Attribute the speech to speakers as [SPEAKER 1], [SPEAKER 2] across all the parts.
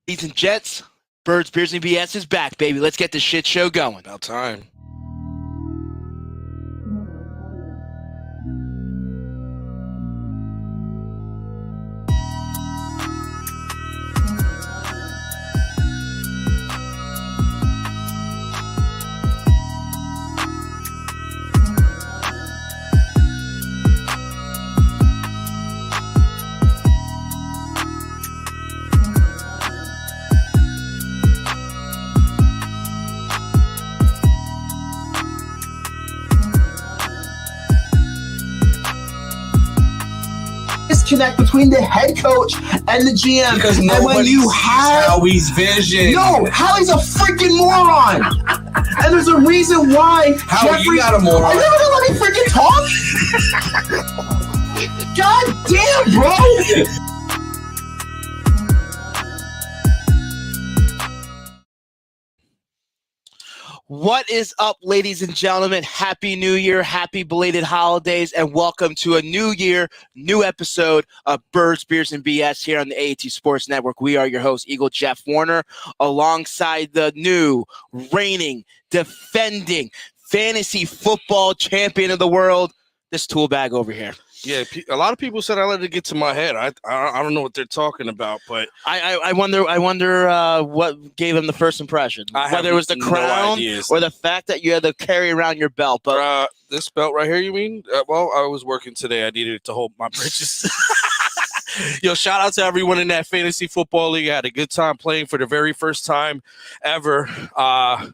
[SPEAKER 1] Ladies and Jets, Birds, Beers, and BS is back, baby. Let's get this shit show going.
[SPEAKER 2] About time.
[SPEAKER 3] Disconnect between the head coach and the GM.
[SPEAKER 2] Because
[SPEAKER 3] and when you have
[SPEAKER 2] Howie's vision.
[SPEAKER 3] No, Howie's a freaking moron. And there's a reason why.
[SPEAKER 2] Howie,
[SPEAKER 3] Jeffrey,
[SPEAKER 2] you got a moron.
[SPEAKER 3] Are you ever gonna let me freaking talk? God damn, bro.
[SPEAKER 1] What is up, ladies and gentlemen? Happy New Year, happy belated holidays, and welcome to a new year, new episode of Birds, Beers, and BS here on the AAT Sports Network. We are your host, Eagle Jeff Warner, alongside the new, reigning, defending, fantasy football champion of the world, this tool bag over here.
[SPEAKER 2] Yeah, a lot of people said I let it get to my head. I don't know what they're talking about, but
[SPEAKER 1] I wonder what gave him the first impression. Whether it was the crown or the fact that you had to carry around your belt. But
[SPEAKER 2] this belt right here, you mean? Well, I was working today. I needed it to hold my britches. Yo, shout out to everyone in that fantasy football league. I had a good time playing for the very first time ever.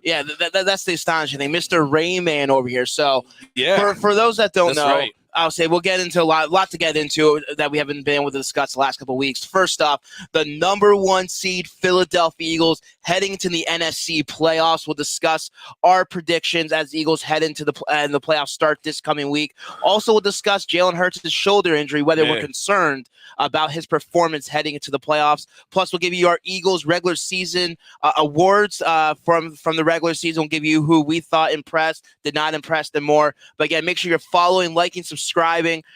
[SPEAKER 1] Yeah, that's the astonishing thing. Mr. Rayman over here. So
[SPEAKER 2] yeah,
[SPEAKER 1] for those that don't know.
[SPEAKER 2] Right.
[SPEAKER 1] I'll say we'll get into a lot to get into that we haven't been able to discuss the last couple of weeks. First off, the number one seed Philadelphia Eagles heading into the NFC playoffs. We'll discuss our predictions as the Eagles head into the playoffs start this coming week. Also, we'll discuss Jalen Hurts' shoulder injury, whether we're concerned about his performance heading into the playoffs. Plus, we'll give you our Eagles regular season awards from the regular season. We'll give you who we thought impressed, did not impress, and more. But again, make sure you're following, liking, subscribing.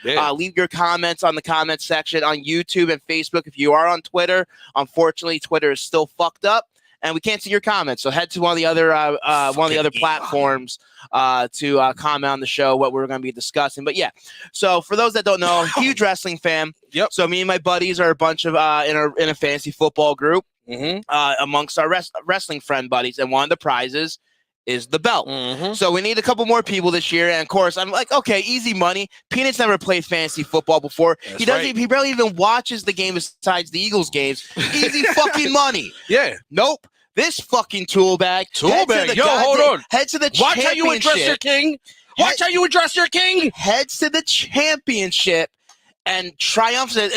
[SPEAKER 1] Leave your comments on the comment section on YouTube and Facebook. If you are on Twitter, unfortunately, Twitter is still fucked up, and we can't see your comments. So head to one of the other platforms to comment on the show what we're going to be discussing. But yeah, so for those that don't know, huge wrestling fan.
[SPEAKER 2] Yep.
[SPEAKER 1] So me and my buddies are a bunch of in a fantasy football group amongst our wrestling friend buddies, and one of the prizes is the belt. So we need a couple more people this year. And of course, I'm like, okay, easy money. Peanuts never played fantasy football before. He barely even watches the game besides the Eagles games. Easy fucking money.
[SPEAKER 2] Yeah.
[SPEAKER 1] Nope. This fucking tool bag.
[SPEAKER 2] Yo, hold on.
[SPEAKER 1] Head to the
[SPEAKER 2] Watch
[SPEAKER 1] championship.
[SPEAKER 2] how you address your king. Watch how you address your king.
[SPEAKER 1] Heads to the championship and triumphs it.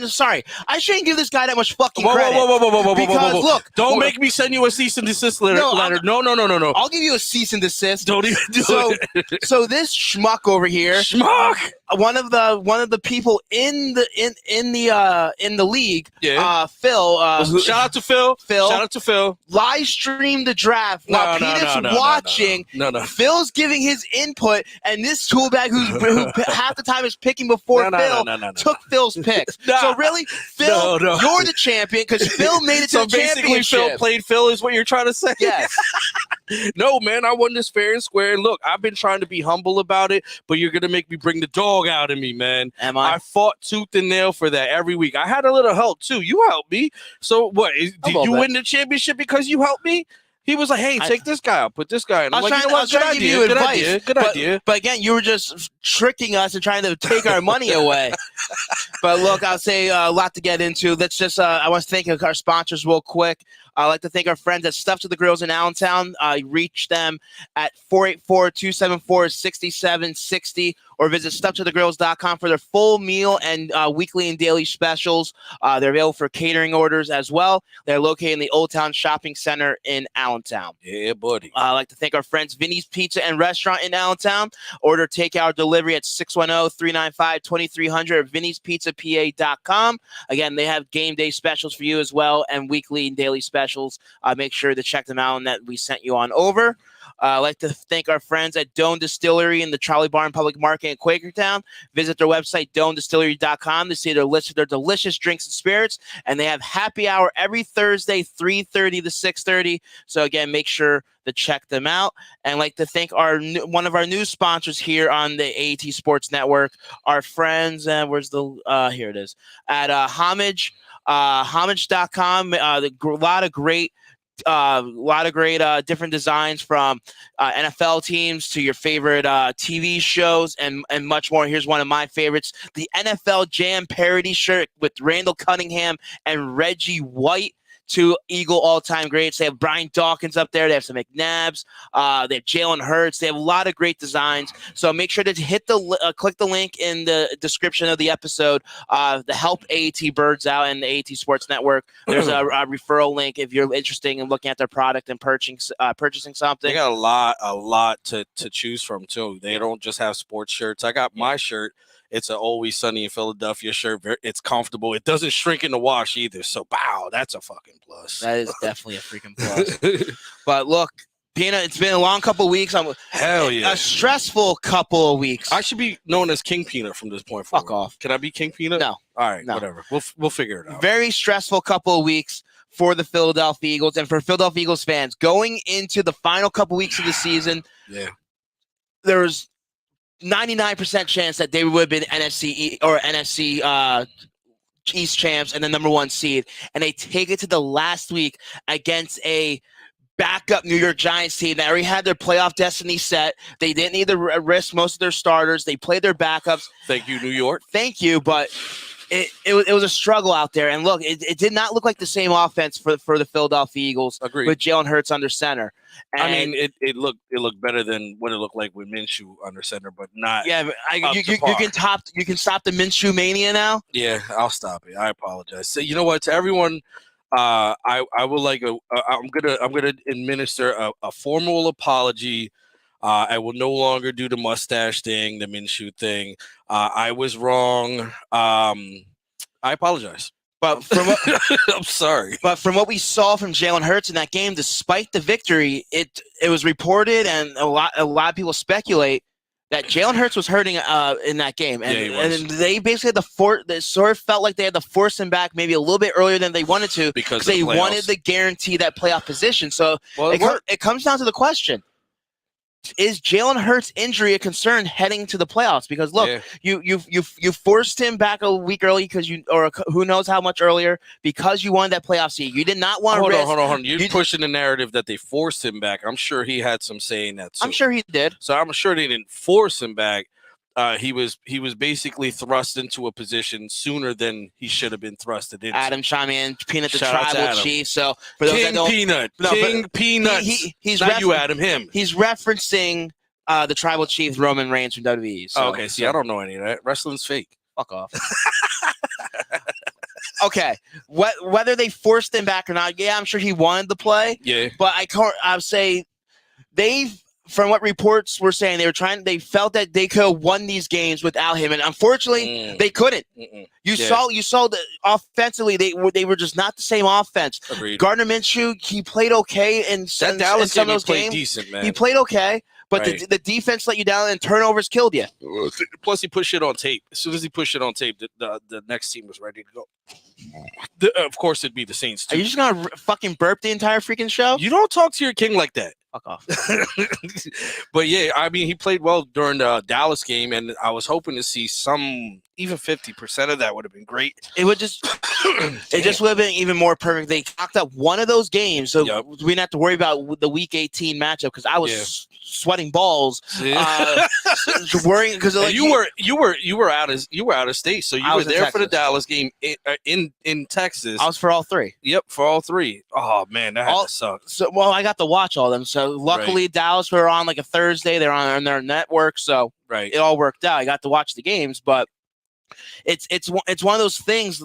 [SPEAKER 1] Sorry, I shouldn't give this guy that much fucking credit.
[SPEAKER 2] Whoa.
[SPEAKER 1] Because look,
[SPEAKER 2] don't make me send you a cease and desist letter. No.
[SPEAKER 1] I'll give you a cease and desist.
[SPEAKER 2] Don't even do it.
[SPEAKER 1] So this schmuck over here, one of the people in the league, Phil.
[SPEAKER 2] Shout out to Phil. Shout out to Phil.
[SPEAKER 1] Live streamed the draft while Peanuts watching.
[SPEAKER 2] No.
[SPEAKER 1] Phil's giving his input, and this tool bag who half the time is picking before Phil took Phil's picks. So really, Phil, you're the champion because Phil made it to the championship.
[SPEAKER 2] So basically, Phil played Phil is what you're trying to say?
[SPEAKER 1] Yes.
[SPEAKER 2] No, man, I won this fair and square. And look, I've been trying to be humble about it, but you're going to make me bring the dog out of me, man.
[SPEAKER 1] Am I?
[SPEAKER 2] I fought tooth and nail for that every week. I had a little help, too. You helped me. So what? Did you win the championship because you helped me? He was like, hey, take this guy out, put this guy in.
[SPEAKER 1] I was trying to give you advice.
[SPEAKER 2] Good idea.
[SPEAKER 1] But again, you were just tricking us and trying to take our money away. But look, I'll say a lot to get into. Let's just, I want to thank our sponsors real quick. I'd like to thank our friends at Stuff to the Grills in Allentown. Reach them at 484-274-6760 or visit stufftothegrills.com for their full meal and weekly and daily specials. They're available for catering orders as well. They're located in the Old Town Shopping Center in Allentown.
[SPEAKER 2] Yeah, buddy.
[SPEAKER 1] I'd like to thank our friends Vinny's Pizza and Restaurant in Allentown. Order takeout delivery at 610-395-2300 or vinnyspizzapa.com. Again, they have game day specials for you as well and weekly and daily specials. Make sure to check them out and that we sent you on over. I'd like to thank our friends at Doan Distillery in the Trolley Barn Public Market in Quakertown. Visit their website, doandistillery.com, to see their list of their delicious drinks and spirits. And they have happy hour every Thursday, 3:30 to 6:30. So again, make sure to check them out. And I'd like to thank one of our new sponsors here on the AT Sports Network, our friends. Where's the here it is at Homage. Homage.com. A lot of great different designs from NFL teams to your favorite TV shows and much more. Here's one of my favorites, the NFL Jam parody shirt with Randall Cunningham and Reggie White, two Eagle all-time greats. They have Brian Dawkins up there. They have some McNabbs. They have Jalen Hurts. They have a lot of great designs. So make sure to click the link in the description of the episode to help AT Birds out and the AT Sports Network. There's a referral link if you're interested in looking at their product and purchasing something.
[SPEAKER 2] They got a lot to choose from too. They don't just have sports shirts. I got my shirt. It's an Always Sunny in Philadelphia shirt. It's comfortable. It doesn't shrink in the wash either. So, wow, that's a fucking plus.
[SPEAKER 1] That is definitely a freaking plus. But look, Peanut, it's been a long couple of weeks.
[SPEAKER 2] Hell yeah.
[SPEAKER 1] A stressful couple of weeks.
[SPEAKER 2] I should be known as King Peanut from this point forward.
[SPEAKER 1] Fuck off.
[SPEAKER 2] Can I be King Peanut?
[SPEAKER 1] No.
[SPEAKER 2] All right,
[SPEAKER 1] No.
[SPEAKER 2] whatever. We'll figure it out.
[SPEAKER 1] Very stressful couple of weeks for the Philadelphia Eagles and for Philadelphia Eagles fans. Going into the final couple weeks of the season, there's 99% chance that they would have been NFC East champs and the number one seed, and they take it to the last week against a backup New York Giants team that already had their playoff destiny set. They didn't need to risk most of their starters. They played their backups.
[SPEAKER 2] Thank you, New York.
[SPEAKER 1] Thank you, but it was a struggle out there. And look, it did not look like the same offense for the Philadelphia Eagles.
[SPEAKER 2] Agreed.
[SPEAKER 1] With Jalen Hurts under center. And
[SPEAKER 2] I mean, it looked better than what it looked like with Minshew under center, but not.
[SPEAKER 1] Yeah, but you can stop the Minshew mania now.
[SPEAKER 2] Yeah, I'll stop it. I apologize. So you know what? To everyone, I would like I'm gonna administer a formal apology. I will no longer do the mustache thing, the Minshew thing. I was wrong. I apologize.
[SPEAKER 1] But from what,
[SPEAKER 2] I'm sorry.
[SPEAKER 1] But from what we saw from Jalen Hurts in that game, despite the victory, it was reported and a lot of people speculate that Jalen Hurts was hurting in that game, and they basically had they sort of felt like they had to force him back maybe a little bit earlier than they wanted to because they wanted to guarantee that playoff position. So it comes down to the question. Is Jalen Hurts' injury a concern heading to the playoffs? Because look, you forced him back a week early who knows how much earlier because you wanted that playoff seed. You did not want to risk.
[SPEAKER 2] Hold on. You're pushing the narrative that they forced him back. I'm sure he had some say in that too.
[SPEAKER 1] I'm sure he did.
[SPEAKER 2] So I'm sure they didn't force him back. He was basically thrust into a position sooner than he should have been thrusted into.
[SPEAKER 1] Adam chime in, Peanut the
[SPEAKER 2] Shout
[SPEAKER 1] tribal chief. So for those
[SPEAKER 2] King
[SPEAKER 1] that don't,
[SPEAKER 2] Peanut,
[SPEAKER 1] no,
[SPEAKER 2] King Peanut.
[SPEAKER 1] He's
[SPEAKER 2] not you, Adam. Him.
[SPEAKER 1] He's referencing the tribal chief Roman Reigns from WWE. So,
[SPEAKER 2] okay, see, I don't know any of that. Wrestling's fake.
[SPEAKER 1] Fuck off. Okay, whether they forced him back or not, yeah, I'm sure he wanted to play.
[SPEAKER 2] Yeah,
[SPEAKER 1] but I would say from what reports were saying, they felt that they could have won these games without him, and unfortunately, they couldn't. You saw that offensively, they were just not the same offense.
[SPEAKER 2] Agreed.
[SPEAKER 1] Gardner Minshew, he played okay in some of those games.
[SPEAKER 2] Decent, man.
[SPEAKER 1] He played okay, but the defense let you down, and turnovers killed you.
[SPEAKER 2] Plus, he pushed it on tape. As soon as he pushed it on tape, the next team was ready to go. Of course, it'd be the Saints too.
[SPEAKER 1] Are you just gonna fucking burp the entire freaking show?
[SPEAKER 2] You don't talk to your king like that.
[SPEAKER 1] Fuck off.
[SPEAKER 2] But yeah, I mean, he played well during the Dallas game, and I was hoping to see even 50% of that would have been great.
[SPEAKER 1] It would just, it just would have been even more perfect. They cocked up one of those games, so we didn't have to worry about the Week 18 matchup because I was sweating balls, worrying because like, you were out of state, so you were there for the Dallas game in Texas.
[SPEAKER 2] I
[SPEAKER 1] was for all three.
[SPEAKER 2] Yep, for all three. Oh man, that had to suck.
[SPEAKER 1] So I got to watch all of them. So luckily, Dallas were on like a Thursday. They're on their network, so it all worked out. I got to watch the games, but it's one of those things.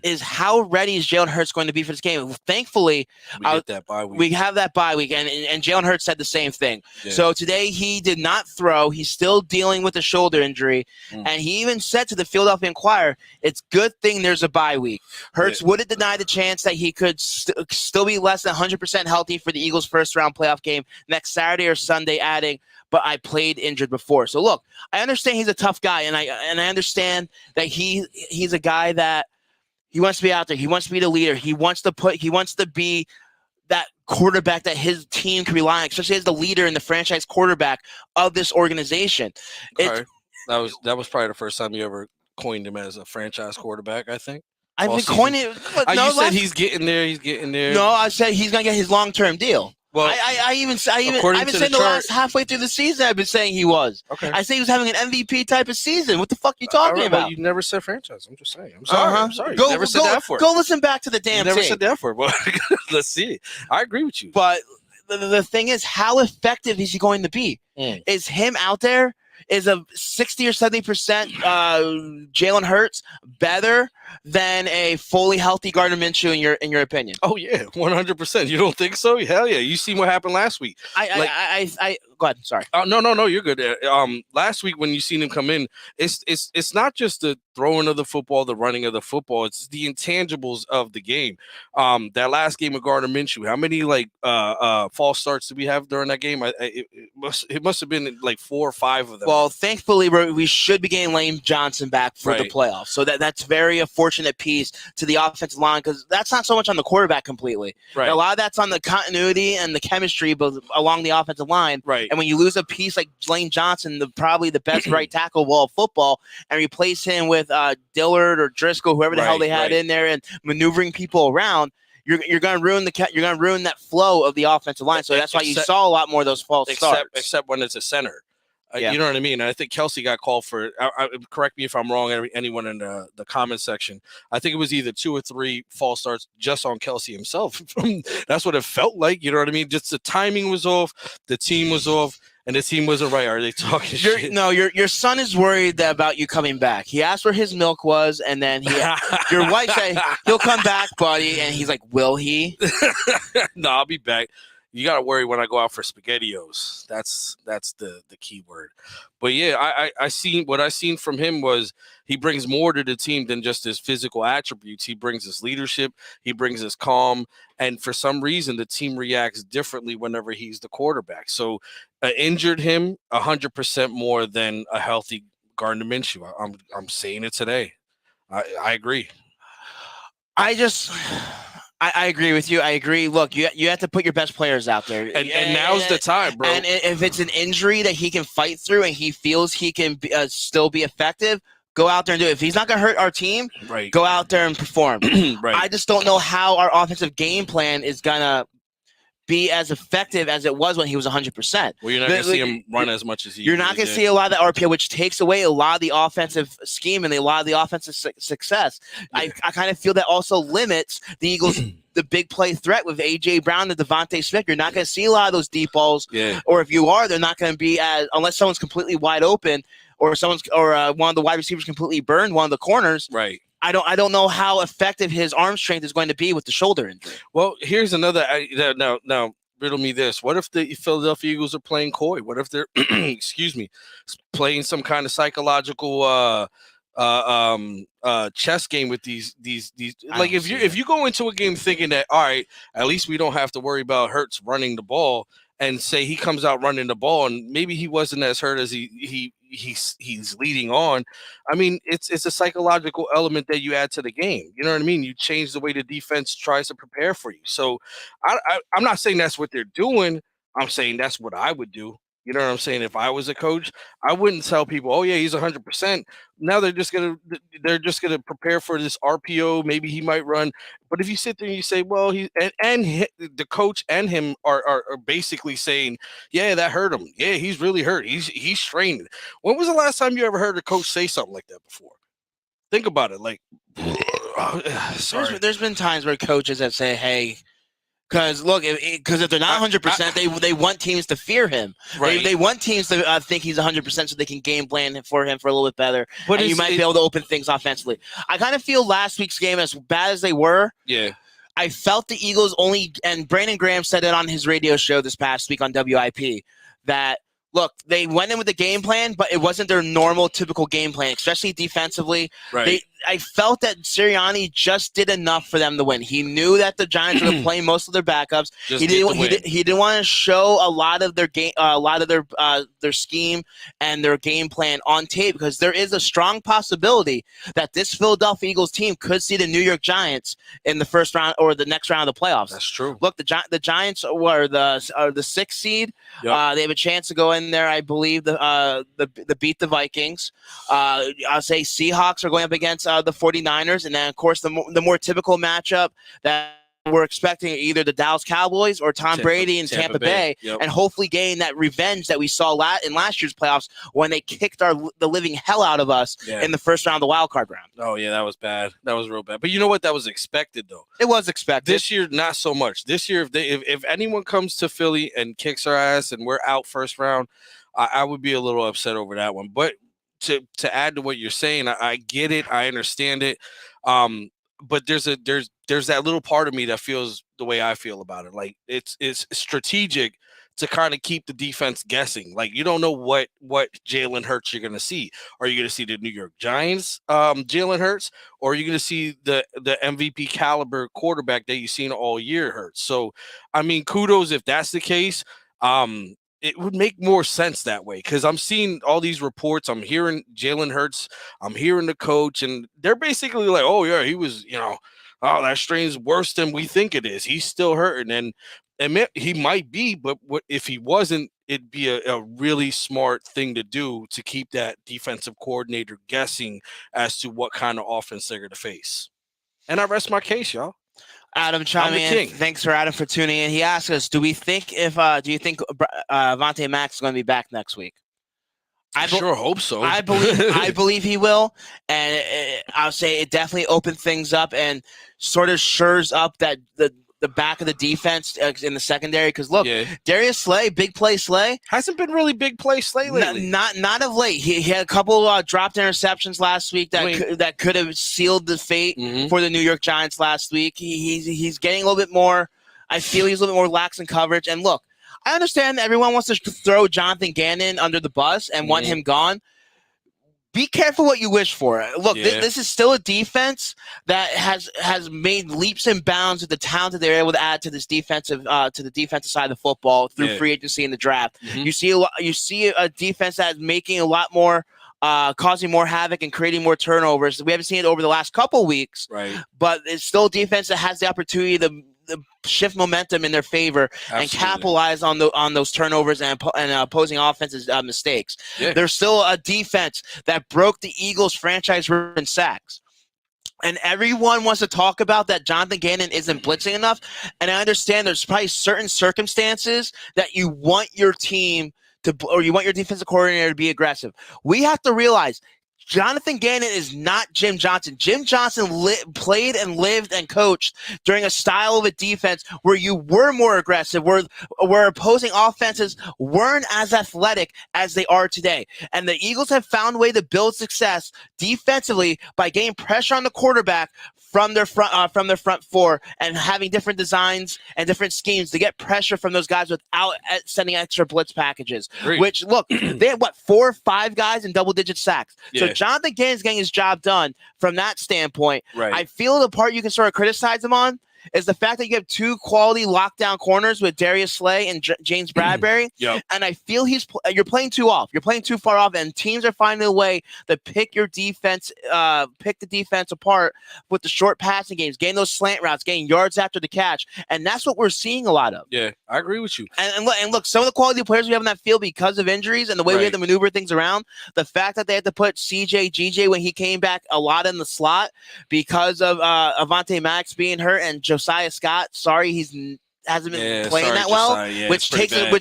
[SPEAKER 1] is how ready is Jalen Hurts going to be for this game? Thankfully,
[SPEAKER 2] We get that bye week.
[SPEAKER 1] we have that bye week, and Jalen Hurts said the same thing.
[SPEAKER 2] Yeah.
[SPEAKER 1] So today he did not throw. He's still dealing with a shoulder injury, and he even said to the Philadelphia Inquirer, "It's good thing there's a bye week." Hurts wouldn't deny the chance that he could still be less than 100% healthy for the Eagles' first-round playoff game next Saturday or Sunday, adding, "But I played injured before." So look, I understand he's a tough guy, and I understand that he's a guy that he wants to be out there. He wants to be the leader. He wants to be that quarterback that his team can rely on, especially as the leader and the franchise quarterback of this organization.
[SPEAKER 2] That was probably the first time you ever coined him as a franchise quarterback, I think.
[SPEAKER 1] I've been coining it.
[SPEAKER 2] You said he's getting there. He's getting there.
[SPEAKER 1] No, I said he's going to get his long-term deal.
[SPEAKER 2] Well,
[SPEAKER 1] I've been saying the last halfway through the season, I've been saying he was.
[SPEAKER 2] Okay.
[SPEAKER 1] I say he was having an MVP type of season. What the fuck are you talking about?
[SPEAKER 2] You never said franchise. I'm just saying. I'm sorry. I'm sorry.
[SPEAKER 1] You
[SPEAKER 2] never said that for it.
[SPEAKER 1] Go listen back to the damn
[SPEAKER 2] You never
[SPEAKER 1] tape.
[SPEAKER 2] said that for it. But let's see it. I agree with you.
[SPEAKER 1] But the thing is, how effective is he going to be? Is him out there? Is a 60 or 70% Jalen Hurts better than a fully healthy Gardner Minshew in your opinion?
[SPEAKER 2] Oh yeah, 100%. You don't think so? Hell yeah! You seen what happened last week?
[SPEAKER 1] I go ahead. Sorry.
[SPEAKER 2] No, you're good. Last week when you seen him come in, it's not just the throwing of the football, the running of the football. It's the intangibles of the game. That last game of Gardner Minshew, how many false starts did we have during that game? It must have been like 4 or 5 of them.
[SPEAKER 1] Well, thankfully we should be getting Lane Johnson back for the playoffs, so that's very a fortunate piece to the offensive line because that's not so much on the quarterback completely.
[SPEAKER 2] Right.
[SPEAKER 1] A lot of that's on the continuity and the chemistry along the offensive line.
[SPEAKER 2] Right.
[SPEAKER 1] And when you lose a piece like Lane Johnson, probably the best right tackle of all football, and replace him with Dillard or Driscoll, whoever the hell they had in there, and maneuvering people around, you're going to ruin that flow of the offensive line. So that's why you saw a lot more of those false starts.
[SPEAKER 2] Except when it's a center.
[SPEAKER 1] Yeah.
[SPEAKER 2] You know what I mean? I think Kelsey got called for correct me if I'm wrong, anyone in the comment section. I think it was either 2 or 3 false starts just on Kelsey himself. That's what it felt like. You know what I mean? Just the timing was off, the team was off, and the team wasn't right. Are they talking shit?
[SPEAKER 1] No, your son is worried about you coming back. He asked where his milk was, and then your wife said, "He'll come back, buddy." And he's like, "Will he?"
[SPEAKER 2] No, I'll be back. You got to worry when I go out for SpaghettiOs. That's the key word. But yeah, I seen what I seen from him was he brings more to the team than just his physical attributes. He brings his leadership. He brings his calm. And for some reason, the team reacts differently whenever he's the quarterback. So injured him 100% more than a healthy Gardner Minshew. I'm saying it today. I agree.
[SPEAKER 1] I agree with you. I agree. Look, you have to put your best players out there.
[SPEAKER 2] And now's the time, bro.
[SPEAKER 1] And if it's an injury that he can fight through and he feels he can still be effective, go out there and do it. If he's not going to hurt our team, go out there and perform.
[SPEAKER 2] Right.
[SPEAKER 1] I just don't know how our offensive game plan is going to be as effective as it was when he was 100%.
[SPEAKER 2] Well, you're not going to see him run as much as he
[SPEAKER 1] You're not going to see a lot of that RPO, which takes away a lot of the offensive scheme and a lot of the offensive success. Yeah. I kind of feel that also limits the Eagles' the big play threat with A.J. Brown and Devontae Smith. You're not going to see a lot of those deep balls.
[SPEAKER 2] Yeah.
[SPEAKER 1] Or if you are, they're not going to be unless someone's completely wide open or one of the wide receivers completely burned one of the corners.
[SPEAKER 2] Right.
[SPEAKER 1] I don't know how effective his arm strength is going to be with the shoulder injury.
[SPEAKER 2] Well, here's another. Now, riddle me this: what if the Philadelphia Eagles are playing coy? What if they're, playing some kind of psychological chess game with these? Like if you go into a game thinking that all right, at least we don't have to worry about Hurts running the ball, and say he comes out running the ball, and maybe he wasn't as hurt as he's leading on. I mean, it's a psychological element that you add to the game. You know what I mean? You change the way the defense tries to prepare for you. So I'm not saying that's what they're doing. I'm saying that's what I would do. You know what I'm saying? If I was a coach, I wouldn't tell people, "Oh yeah, he's 100%." Now they're just gonna prepare for this RPO. Maybe he might run. But if you sit there and you say, "Well, the coach and him are basically saying, yeah, that hurt him. Yeah, he's really hurt. He's strained." When was the last time you ever heard a coach say something like that before? Think about it. Like, sorry.
[SPEAKER 1] There's been times where coaches have said, "Hey, Because look, because if they're not 100%, they want teams to fear him.
[SPEAKER 2] Right.
[SPEAKER 1] They want teams to think he's 100%, so they can game plan for him for a little bit better.
[SPEAKER 2] But
[SPEAKER 1] and you might be able to open things offensively. I kind of feel last week's game, as bad as they were.
[SPEAKER 2] Yeah.
[SPEAKER 1] I felt the Eagles only, and Brandon Graham said it on his radio show this past week on WIP, that look, they went in with the game plan, but it wasn't their normal, typical game plan, especially defensively.
[SPEAKER 2] Right.
[SPEAKER 1] I felt that Sirianni just did enough for them to win. He knew that the Giants were playing most of their backups. He didn't want to show a lot of their game, their scheme and their game plan on tape, because there is a strong possibility that this Philadelphia Eagles team could see the New York Giants in the first round or the next round of the playoffs.
[SPEAKER 2] That's true.
[SPEAKER 1] Look, the Giants are the sixth seed. Yep. They have a chance to go in there, I believe, the beat the Vikings. I'll say Seahawks are going up against the 49ers, and then of course the more typical matchup that we're expecting, either the Dallas Cowboys or Tom Brady and Tampa Bay. Yep. And hopefully gain that revenge that we saw in last year's playoffs when they kicked the living hell out of us in the first round of the wild card round.
[SPEAKER 2] Oh yeah, that was bad. That was real bad. But you know what? That was expected though.
[SPEAKER 1] It was expected.
[SPEAKER 2] This year, not so much. This year, if anyone comes to Philly and kicks our ass and we're out first round, I would be a little upset over that one. But to add to what you're saying, I get it. I understand it. But there's that little part of me that feels the way I feel about it. Like it's strategic to kind of keep the defense guessing. Like you don't know what Jalen Hurts you're going to see. Are you going to see the New York Giants Jalen Hurts, or are you going to see the MVP caliber quarterback that you've seen all year Hurts? So, I mean, kudos if that's the case. It would make more sense that way, because I'm seeing all these reports. I'm hearing Jalen Hurts. I'm hearing the coach, and they're basically like, oh, yeah, he was, oh, that strain's worse than we think it is. He's still hurting. And he might be, but if he wasn't, it'd be a really smart thing to do to keep that defensive coordinator guessing as to what kind of offense they're going to face. And I rest my case, y'all.
[SPEAKER 1] Adam chiming in. Thanks for Adam for tuning in. He asked us, do you think Avonte Max is going to be back next week?
[SPEAKER 2] I sure hope so.
[SPEAKER 1] I believe he will, and I'll say it definitely opened things up and sort of shores up that the back of the defense in the secondary. Because look, Darius Slay, big play Slay,
[SPEAKER 2] hasn't been really big play Slay lately.
[SPEAKER 1] Not of late. He had a couple dropped interceptions last week that could have sealed the fate for the New York Giants last week. He's getting a little bit more. I feel he's a little bit more lax in coverage. And look, I understand that everyone wants to throw Jonathan Gannon under the bus and want him gone. Be careful what you wish for. Look, this is still a defense that has made leaps and bounds with the talent that they're able to add to this defensive to the defensive side of the football through free agency and the draft. You see a defense that's making a lot more, causing more havoc and creating more turnovers. We haven't seen it over the last couple weeks,
[SPEAKER 2] right?
[SPEAKER 1] But it's still a defense that has the opportunity to shift momentum in their favor. Absolutely. And capitalize on those turnovers and opposing offenses' mistakes. There's still a defense that broke the Eagles' franchise record in sacks. And everyone wants to talk about that Jonathan Gannon isn't blitzing enough. And I understand there's probably certain circumstances that you want your team or you want your defensive coordinator to be aggressive. We have to realize Jonathan Gannon is not Jim Johnson. Jim Johnson played and lived and coached during a style of a defense where you were more aggressive, where opposing offenses weren't as athletic as they are today. And the Eagles have found a way to build success defensively by getting pressure on the quarterback from their front four and having different designs and different schemes to get pressure from those guys without sending extra blitz packages.
[SPEAKER 2] Great.
[SPEAKER 1] Which, look, they had, 4 or 5 guys in double-digit sacks.
[SPEAKER 2] Yeah.
[SPEAKER 1] So Jonathan Gannon's getting his job done from that standpoint.
[SPEAKER 2] Right.
[SPEAKER 1] I feel the part you can sort of criticize him on is the fact that you have 2 quality lockdown corners with Darius Slay and James Bradbury.
[SPEAKER 2] Yep.
[SPEAKER 1] And I feel you're playing too off. You're playing too far off, and teams are finding a way to pick the defense apart with the short passing games, getting those slant routes, getting yards after the catch. And that's what we're seeing a lot of.
[SPEAKER 2] Yeah, I agree with you.
[SPEAKER 1] And look, some of the quality players we have in that field because of injuries and the way we have to maneuver things around, the fact that they had to put GJ when he came back a lot in the slot because of Avonte Max being hurt and Josiah Scott, he hasn't been playing that well, which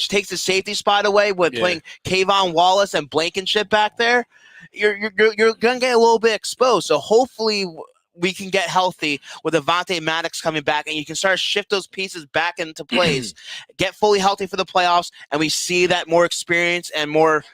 [SPEAKER 1] takes the safety spot away with playing Kayvon Wallace and Blankenship back there. You're gonna get a little bit exposed. So hopefully we can get healthy with Avonte Maddox coming back, and you can start to shift those pieces back into place, get fully healthy for the playoffs, and we see that more experience and more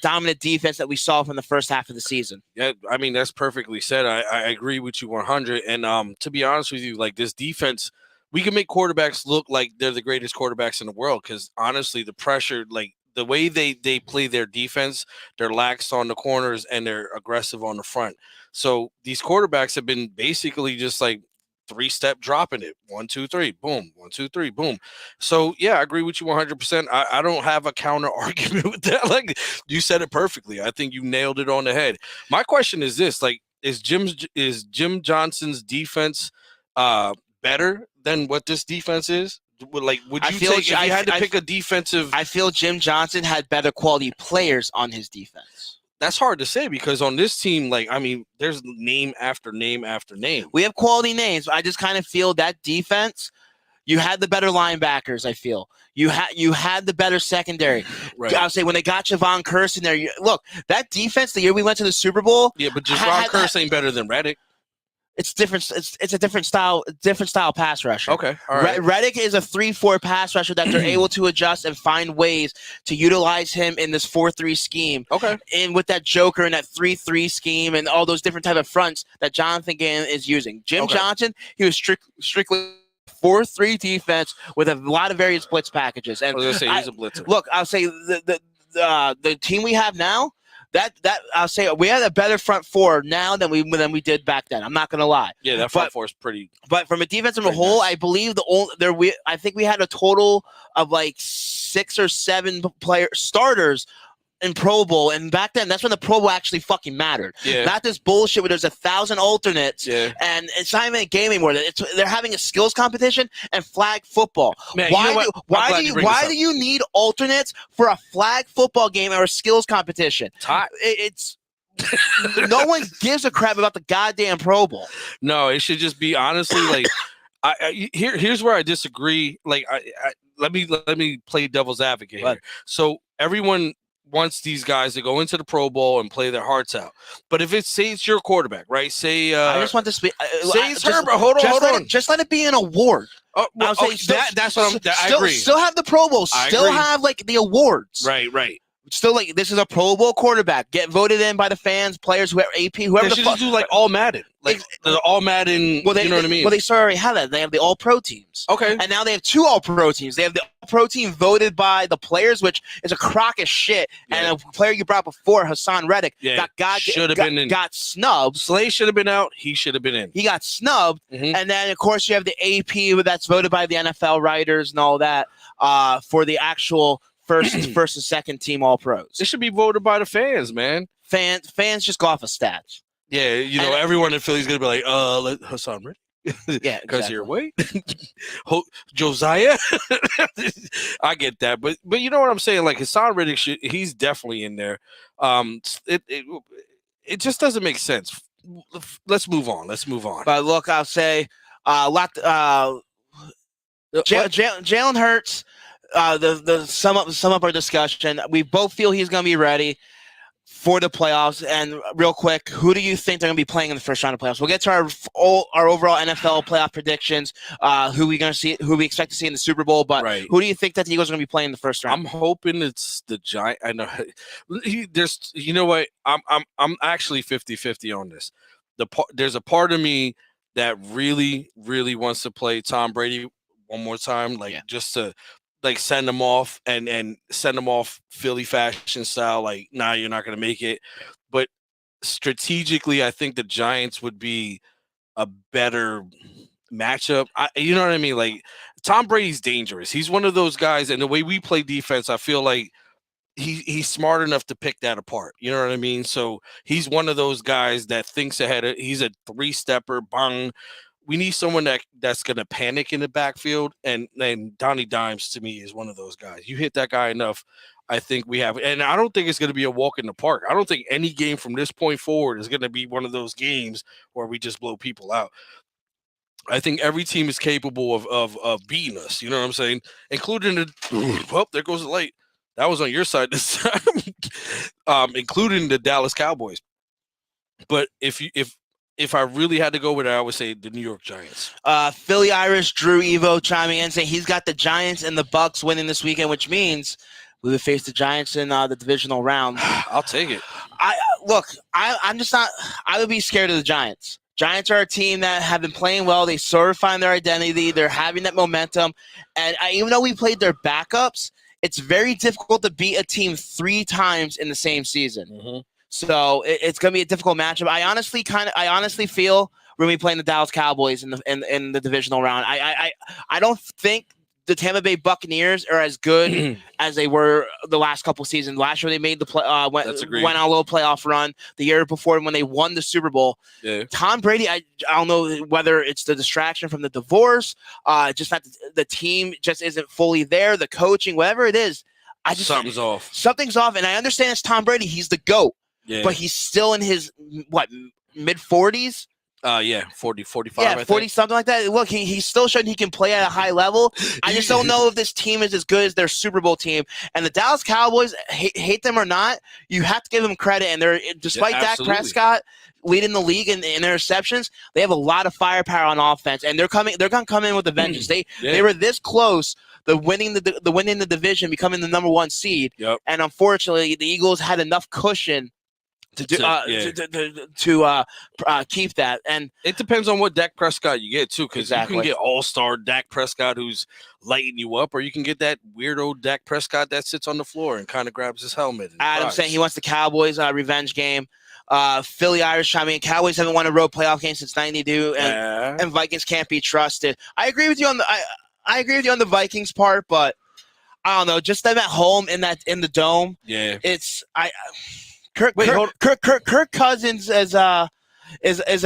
[SPEAKER 1] dominant defense that we saw from the first half of the season.
[SPEAKER 2] Yeah, I mean, that's perfectly said. I agree with you 100. And to be honest with you, like this defense, we can make quarterbacks look like they're the greatest quarterbacks in the world because honestly, the pressure, like the way they play their defense, they're lax on the corners and they're aggressive on the front. So these quarterbacks have been basically just like 3-step dropping it. 1, 2, 3, boom. 1, 2, 3, boom. So yeah, I agree with you 100%. I don't have a counter argument with that. Like you said it perfectly. I think you nailed it on the head. My question is this: like, is Jim Johnson's defense better than what this defense is? Like, would you take if you had to pick a defensive?
[SPEAKER 1] I feel Jim Johnson had better quality players on his defense.
[SPEAKER 2] That's hard to say because on this team, like, I mean, there's name after name after name.
[SPEAKER 1] We have quality names. I just kind of feel that defense, you had the better linebackers, I feel. You had the better secondary.
[SPEAKER 2] Right.
[SPEAKER 1] I would say when they got Javon Curse in there, look, that defense the year we went to the Super Bowl.
[SPEAKER 2] Yeah, but Javon Curse ain't better than Reddick.
[SPEAKER 1] It's different. It's a different style pass rusher.
[SPEAKER 2] Okay, all right.
[SPEAKER 1] Reddick is a 3-4 pass rusher that they're able to adjust and find ways to utilize him in this 4-3 scheme.
[SPEAKER 2] Okay,
[SPEAKER 1] and with that Joker and that 3-3 scheme and all those different type of fronts that Jonathan Gannon is using. Jim Johnson, he was strictly 4-3 defense with a lot of various blitz packages. And
[SPEAKER 2] I was gonna say he's a blitzer.
[SPEAKER 1] Look, I'll say the team we have now. That I'll say we have a better front four now than we did back then. I'm not gonna lie.
[SPEAKER 2] Yeah, that front four is pretty.
[SPEAKER 1] But from a defensive whole, nice. I believe I think we had a total of like 6 or 7 player starters in Pro Bowl, and back then that's when the Pro Bowl actually fucking mattered.
[SPEAKER 2] Yeah.
[SPEAKER 1] Not this bullshit where there's 1,000 alternates.
[SPEAKER 2] Yeah.
[SPEAKER 1] And it's not even a game anymore. They're having a skills competition and flag football.
[SPEAKER 2] Man,
[SPEAKER 1] why do you need alternates for a flag football game or a skills competition? It's no one gives a crap about the goddamn Pro Bowl.
[SPEAKER 2] No, it should just be honestly like here's where I disagree. Like let me play devil's advocate here. So everyone wants these guys to go into the Pro Bowl and play their hearts out. But if say it's your quarterback, right? Say
[SPEAKER 1] I just want to speak.
[SPEAKER 2] Say it's Herbert. Hold on.
[SPEAKER 1] Just let it be an award.
[SPEAKER 2] That's what I agree.
[SPEAKER 1] Still have the Pro Bowl. Still have like the awards.
[SPEAKER 2] Right.
[SPEAKER 1] Still, like, this is a Pro Bowl quarterback. Get voted in by the fans, players, whoever, AP, whoever.
[SPEAKER 2] They should just do like all Madden, like the all Madden. Well, you know what I mean?
[SPEAKER 1] Well, they already have that. They have the All Pro teams.
[SPEAKER 2] Okay,
[SPEAKER 1] and now they have 2 All Pro teams. They have the All Pro team voted by the players, which is a crock of shit. Yeah. And a player you brought before, Hassan Reddick, got snubbed.
[SPEAKER 2] Slay should have been out. He should have been in.
[SPEAKER 1] He got snubbed, and then of course you have the AP that's voted by the NFL writers and all that for the actual. First and second team All Pros.
[SPEAKER 2] It should be voted by the fans, man.
[SPEAKER 1] Fans just go off of stats.
[SPEAKER 2] Yeah, everyone in Philly's gonna be like, let Hassan ready.
[SPEAKER 1] Yeah,
[SPEAKER 2] because you're wait, Josiah. I get that, but you know what I'm saying? Like Hassan Reddick, he's definitely in there. It just doesn't make sense. Let's move on.
[SPEAKER 1] But look, I'll say Jalen Hurts. The sum up our discussion. We both feel he's going to be ready for the playoffs. And real quick, who do you think they're going to be playing in the first round of playoffs? We'll get to our overall NFL playoff predictions. Who we expect to see in the Super Bowl. But who do you think that the Eagles are going to be playing in the first round?
[SPEAKER 2] I'm hoping it's the Giants. I know there's. You know what? I'm actually 50-50 on this. There's a part of me that really wants to play Tom Brady one more time, just to. Like send them off and send them off Philly fashion style. Like, nah, you're not going to make it. But strategically, I think the Giants would be a better matchup. You know what I mean? Like Tom Brady's dangerous. He's one of those guys. And the way we play defense, I feel like he's smart enough to pick that apart. You know what I mean? So he's one of those guys that thinks ahead. He's a 3-stepper, bang. We need someone that's going to panic in the backfield, and Donnie Dimes, to me, is one of those guys. You hit that guy enough, I think we have – and I don't think it's going to be a walk in the park. I don't think any game from this point forward is going to be one of those games where we just blow people out. I think every team is capable of beating us, you know what I'm saying, including there goes the light. That was on your side this time, including the Dallas Cowboys. But if if I really had to go with it, I would say the New York Giants.
[SPEAKER 1] Philly Irish Drew Evo chiming in saying he's got the Giants and the Bucks winning this weekend, which means we would face the Giants in the divisional round.
[SPEAKER 2] I'll take it.
[SPEAKER 1] I'm just not. I would be scared of the Giants. Giants are a team that have been playing well. They sort of find their identity. They're having that momentum. And even though we played their backups, it's very difficult to beat a team 3 times in the same season.
[SPEAKER 2] Mm-hmm.
[SPEAKER 1] So it's going to be a difficult matchup. I honestly feel we're going to be playing the Dallas Cowboys in the divisional round. I don't think the Tampa Bay Buccaneers are as good as they were the last couple seasons. Last year they made the play, went on a little playoff run. The year before when they won the Super Bowl, Tom Brady. I don't know whether it's the distraction from the divorce, just that the team just isn't fully there. The coaching, whatever it is,
[SPEAKER 2] something's off.
[SPEAKER 1] Something's off, and I understand it's Tom Brady. He's the GOAT,
[SPEAKER 2] but
[SPEAKER 1] he's still in his mid-40s.
[SPEAKER 2] 40, 45.
[SPEAKER 1] Yeah, 40, something like that. Look, he's still showing he can play at a high level. I just don't know if this team is as good as their Super Bowl team. And the Dallas Cowboys, hate them or not, you have to give them credit. And they're despite Dak Prescott leading the league in interceptions, they have a lot of firepower on offense, and they're going to come in with a vengeance. They were this close to winning the division, becoming the number 1 seed.
[SPEAKER 2] Yep.
[SPEAKER 1] And unfortunately, the Eagles had enough cushion to keep that. And
[SPEAKER 2] it depends on what Dak Prescott you get too, because
[SPEAKER 1] exactly.
[SPEAKER 2] You can get all-star Dak Prescott who's lighting you up, or you can get that weirdo Dak Prescott that sits on the floor and kind of grabs his helmet.
[SPEAKER 1] Adam saying he wants the Cowboys revenge game. Philly Irish chiming in. Cowboys haven't won a road playoff game since '92, and Vikings can't be trusted. I agree with you on I agree with you on the Vikings part, but I don't know. Just them at home in the dome.
[SPEAKER 2] Yeah,
[SPEAKER 1] it's Kirk Cousins is a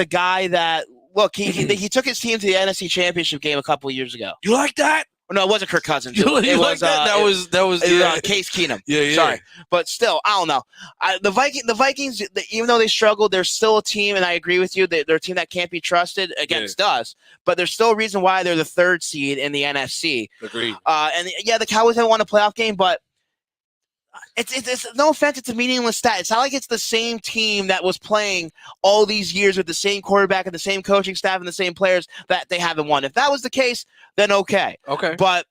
[SPEAKER 1] guy that he took his team to the NFC Championship game a couple of years ago.
[SPEAKER 2] You like that?
[SPEAKER 1] No, it wasn't Kirk Cousins.
[SPEAKER 2] It was that was
[SPEAKER 1] Case Keenum.
[SPEAKER 2] Yeah.
[SPEAKER 1] Sorry, but still, I don't know. The Vikings, even though they struggled, they're still a team, and I agree with you. They're a team that can't be trusted against us. But there's still a reason why they're the 3rd seed in the NFC.
[SPEAKER 2] Agreed.
[SPEAKER 1] And the Cowboys haven't won a playoff game, but it's no offense, it's a meaningless stat. It's not like it's the same team that was playing all these years with the same quarterback and the same coaching staff and the same players that they haven't won. If that was the case, then okay. But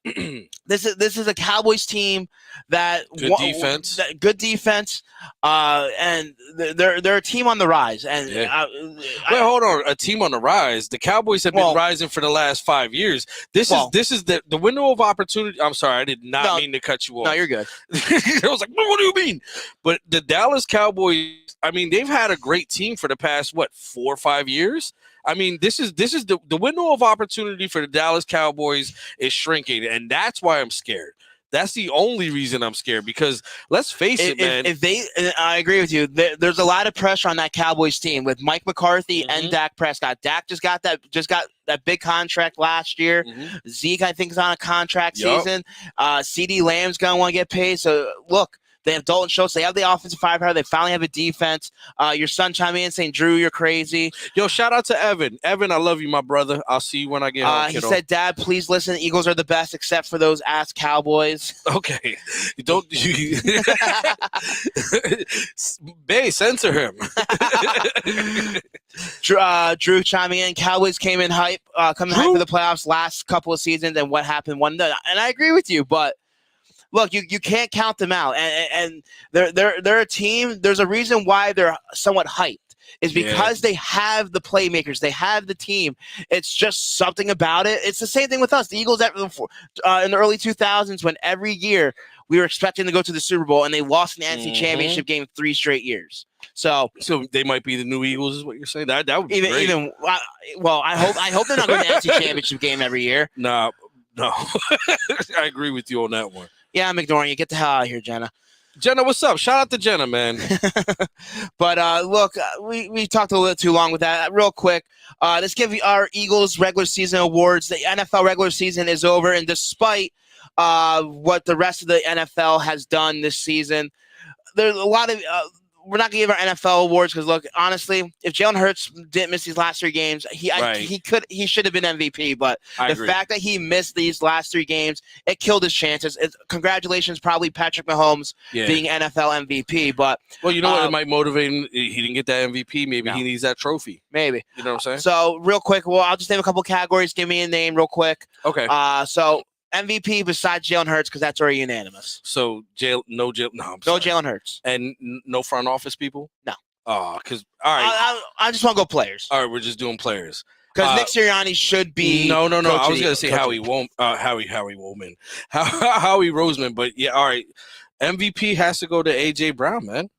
[SPEAKER 1] this is a Cowboys team that good defense, and they're a team on the rise. And
[SPEAKER 2] hold on, a team on the rise. The Cowboys have been rising for the last 5 years. This is the window of opportunity. I'm sorry, I did not mean to cut you off.
[SPEAKER 1] No, you're good.
[SPEAKER 2] I was like, what do you mean? But the Dallas Cowboys, I mean, they've had a great team for the past 4 or 5 years. I mean, this is the window of opportunity for the Dallas Cowboys is shrinking, and that's why I'm scared. That's the only reason I'm scared, because let's face it, man.
[SPEAKER 1] I agree with you. There's a lot of pressure on that Cowboys team with Mike McCarthy and Dak Prescott. Dak just got that big contract last year. Zeke, I think, is on a contract season. CeeDee Lamb's going to want to get paid. So, look, they have Dalton Schultz. They have the offensive firepower. They finally have a defense. Your son chiming in saying, Drew, you're crazy.
[SPEAKER 2] Yo, shout out to Evan. Evan, I love you, my brother. I'll see you when I get home,
[SPEAKER 1] He said, Dad, please listen. Eagles are the best except for those ass Cowboys.
[SPEAKER 2] Okay. Bay, censor him.
[SPEAKER 1] Drew chiming in. Cowboys came in hype for the playoffs last couple of seasons, and what happened one day. And I agree with you, but look, you can't count them out, and they're a team. There's a reason why they're somewhat hyped. Is because they have the playmakers, they have the team. It's just something about it. It's the same thing with us. The Eagles in the early 2000s, when every year we were expecting to go to the Super Bowl, and they lost in the NFC Championship game 3 straight years. So
[SPEAKER 2] they might be the new Eagles, is what you're saying? That would be great.
[SPEAKER 1] I hope they're not going to the NFC Championship game every year.
[SPEAKER 2] No, I agree with you on that one.
[SPEAKER 1] Yeah, I'm ignoring you. Get the hell out of here, Jenna.
[SPEAKER 2] Jenna, what's up? Shout out to Jenna, man.
[SPEAKER 1] But look, we talked a little too long with that. Real quick, let's give our Eagles regular season awards. The NFL regular season is over, and despite what the rest of the NFL has done this season, there's a lot of we're not gonna give our NFL awards because look, honestly, if Jalen Hurts didn't miss these last 3 games, he should have been MVP. But the fact that he missed these last 3 games, it killed his chances. Congratulations, probably Patrick Mahomes being NFL MVP. But
[SPEAKER 2] you know what? It might motivate him. He didn't get that MVP. Maybe he needs that trophy.
[SPEAKER 1] Maybe.
[SPEAKER 2] You know what I'm saying?
[SPEAKER 1] So real quick, I'll just name a couple categories. Give me a name real quick.
[SPEAKER 2] Okay.
[SPEAKER 1] So MVP besides Jalen Hurts because that's already unanimous.
[SPEAKER 2] So no
[SPEAKER 1] Jalen Hurts
[SPEAKER 2] and no front office people.
[SPEAKER 1] No.
[SPEAKER 2] Oh, because all right.
[SPEAKER 1] I just want to go players.
[SPEAKER 2] All right, we're just doing players.
[SPEAKER 1] Because Nick Sirianni should be.
[SPEAKER 2] No. I was gonna say Howie Roseman, but yeah, all right. MVP has to go to AJ Brown, man.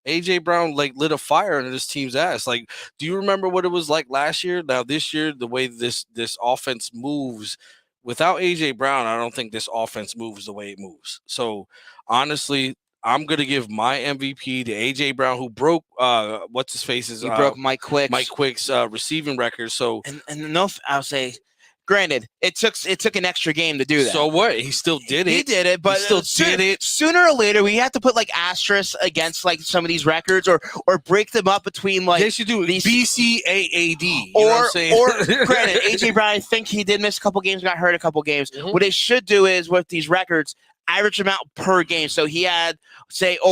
[SPEAKER 2] AJ Brown lit a fire under this team's ass. Like, do you remember what it was like last year? Now this year, the way this offense moves. Without A.J. Brown, I don't think this offense moves the way it moves. So, honestly, I'm going to give my MVP to A.J. Brown, who broke what's-his-face's
[SPEAKER 1] He broke Mike
[SPEAKER 2] Quick's receiving record. So,
[SPEAKER 1] and I'll say, granted, it took an extra game to do that.
[SPEAKER 2] So what? He still did it.
[SPEAKER 1] He did it, but sooner or later, we have to put asterisks against some of these records or break them up between
[SPEAKER 2] they should do these BCAAD.
[SPEAKER 1] Or granted, AJ Brown, I think he did miss a couple games, got hurt a couple games. Mm-hmm. What they should do is with these records, average amount per game. So he had, say, he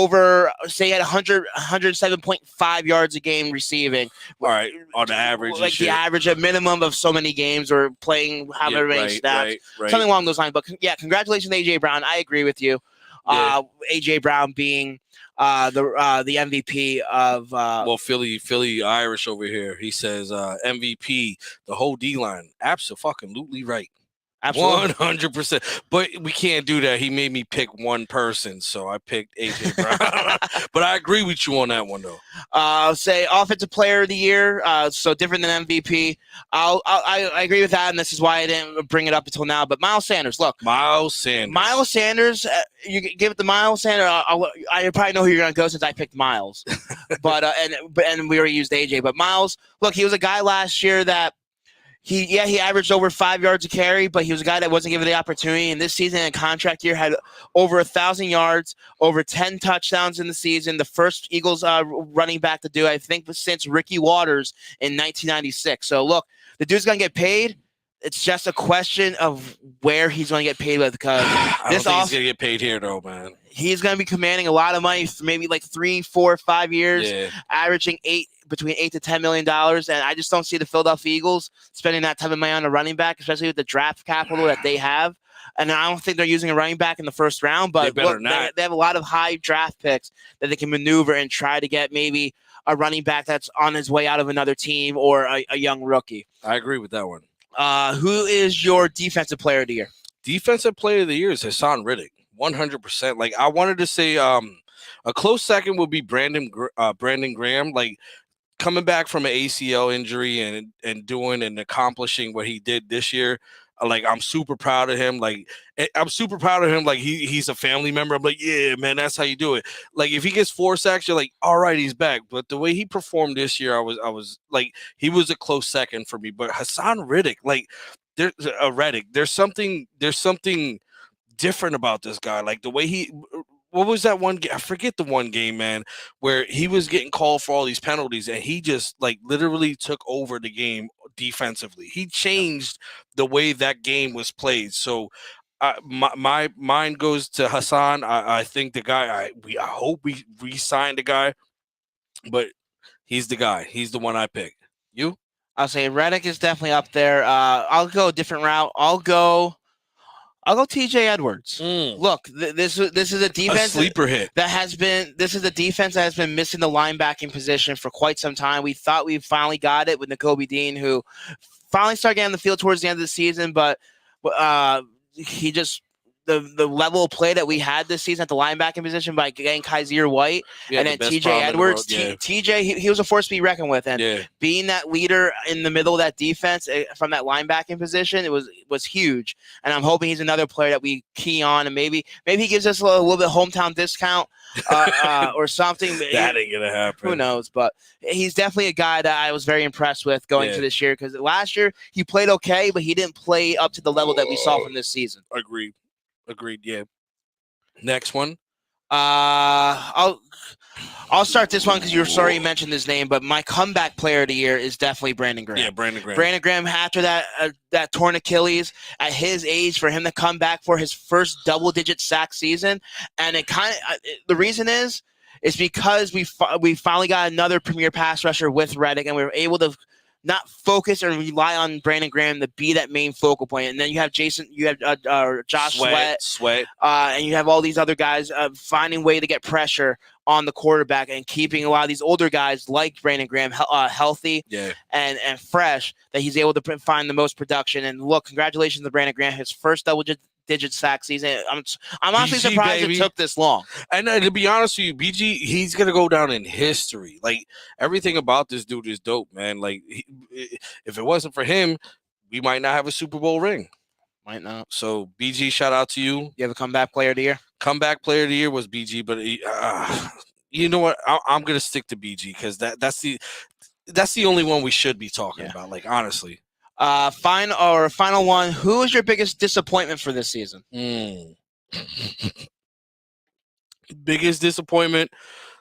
[SPEAKER 1] had 107.5 yards a game receiving.
[SPEAKER 2] All right, on the average.
[SPEAKER 1] The average, a minimum of so many games or playing however many snaps. Right. Something along those lines. But, congratulations, A.J. Brown. I agree with you. Yeah. A.J. Brown being the MVP of
[SPEAKER 2] Philly Irish over here. He says MVP, the whole D-line. Absolutely right.
[SPEAKER 1] Absolutely.
[SPEAKER 2] 100%. But we can't do that. He made me pick one person, so I picked A.J. Brown. But I agree with you on that one, though.
[SPEAKER 1] Say Offensive Player of the Year, so different than MVP. I agree with that, and this is why I didn't bring it up until now. But Miles Sanders, look.
[SPEAKER 2] Miles Sanders,
[SPEAKER 1] you give it to Miles Sanders. I probably know who you're going to go since I picked Miles. but we already used A.J. But Miles, look, he was a guy last year that he averaged over 5 yards a carry, but he was a guy that wasn't given the opportunity. And this season, in contract year, had over 1,000 yards, over 10 touchdowns in the season. The first Eagles running back to do, I think, since Ricky Waters in 1996. So, look, the dude's going to get paid. It's just a question of where he's going to get paid with. Because
[SPEAKER 2] I don't think he's going to get paid here, though, man.
[SPEAKER 1] He's going to be commanding a lot of money, maybe 3, 4, 5 years, averaging between $8 to $10 million. And I just don't see the Philadelphia Eagles spending that type of money on a running back, especially with the draft capital that they have. And I don't think they're using a running back in the first round, but they have a lot of high draft picks that they can maneuver and try to get maybe a running back that's on his way out of another team or a young rookie.
[SPEAKER 2] I agree with that one.
[SPEAKER 1] Who is your Defensive Player of the Year?
[SPEAKER 2] Defensive Player of the Year is Hassan Riddick. 100%. I wanted to say a close second would be Brandon Graham. Coming back from an ACL injury and doing and accomplishing what he did this year. I'm super proud of him. He's a family member. I'm like, yeah, man, that's how you do it. If he gets 4 sacks, you're like, all right, he's back. But the way he performed this year, I was like, he was a close second for me. But Hassan Riddick, there's something different about this guy. The way what was that one game? I forget the one game, man, where he was getting called for all these penalties and he just literally took over the game defensively. He changed the way that game was played. So my mind goes to Hassan. I think the guy, I hope we re-sign the guy, but he's the guy. He's the one I picked. You?
[SPEAKER 1] I'll say Reddick is definitely up there. I'll go a different route. I'll go T.J. Edwards. Look, this is a defense
[SPEAKER 2] sleeper hit
[SPEAKER 1] This is a defense that has been missing the linebacking position for quite some time. We thought we finally got it with Nakobe Dean, who finally started getting on the field towards the end of the season, but he just the level of play that we had this season at the linebacking position by getting Kaiser White and then T.J. Edwards. T.J. he was a force to be reckoned with, and being that leader in the middle of that defense from that linebacking position, it was huge. And I'm hoping he's another player that we key on, and maybe he gives us a little bit of hometown discount or something.
[SPEAKER 2] That ain't gonna happen.
[SPEAKER 1] Who knows? But he's definitely a guy that I was very impressed with going to this year, because last year he played okay, but he didn't play up to the level that we saw from this season.
[SPEAKER 2] Agreed. Yeah. Next one.
[SPEAKER 1] I'll I'll start this one because you already mentioned his name, but my comeback player of the year is definitely Brandon Graham.
[SPEAKER 2] Yeah, Brandon Graham.
[SPEAKER 1] Brandon Graham, after that torn Achilles, at his age, for him to come back for his first double-digit sack season, and it kind of the reason is because we finally got another premier pass rusher with Reddick, and we were able to not focus or rely on Brandon Graham to be that main focal point. And then you have Josh Sweat, and you have all these other guys finding way to get pressure on the quarterback and keeping a lot of these older guys like Brandon Graham healthy and fresh, that he's able to find the most production. And look, congratulations to Brandon Graham, his first double-digit sack season. I'm honestly
[SPEAKER 2] BG,
[SPEAKER 1] surprised
[SPEAKER 2] baby.
[SPEAKER 1] it took this long.
[SPEAKER 2] And to be honest with you, BG, he's gonna go down in history. Like, everything about this dude is dope, man. Like, if it wasn't for him, we might not have a Super Bowl ring.
[SPEAKER 1] Might not.
[SPEAKER 2] So BG, shout out to you.
[SPEAKER 1] You have a comeback player of the year?
[SPEAKER 2] Comeback player of the year was BG, but you know what? I'm gonna stick to BG because that's the only one we should be talking about. Like, honestly.
[SPEAKER 1] Final one. Who is your biggest disappointment for this season?
[SPEAKER 2] Biggest disappointment.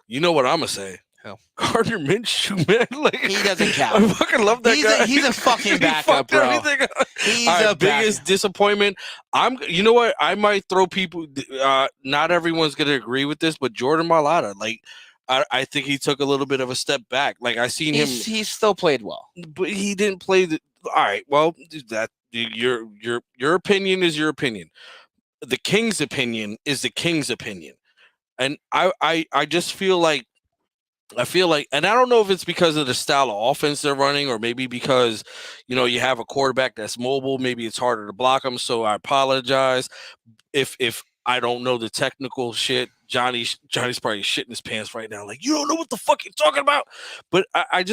[SPEAKER 2] You know what I'm gonna say?
[SPEAKER 1] Hell,
[SPEAKER 2] Gardner Minshew, man. Like,
[SPEAKER 1] he doesn't count.
[SPEAKER 2] I fucking love that guy.
[SPEAKER 1] He's a fucking backup, bro. He's
[SPEAKER 2] All right,
[SPEAKER 1] a
[SPEAKER 2] biggest disappointment. You know what? I might throw people. Not everyone's gonna agree with this, but Jordan Mailata, like, I think he took a little bit of a step back. Like, I seen him.
[SPEAKER 1] He still played well,
[SPEAKER 2] but he didn't play the. All right, well, that your opinion is your opinion. The King's opinion is the King's opinion, and I just feel like, and I don't know if it's because of the style of offense they're running, or maybe because, you have a quarterback that's mobile. Maybe it's harder to block him. So I apologize if I don't know the technical shit. Johnny's probably shitting his pants right now. Like, you don't know what the fuck you're talking about. But I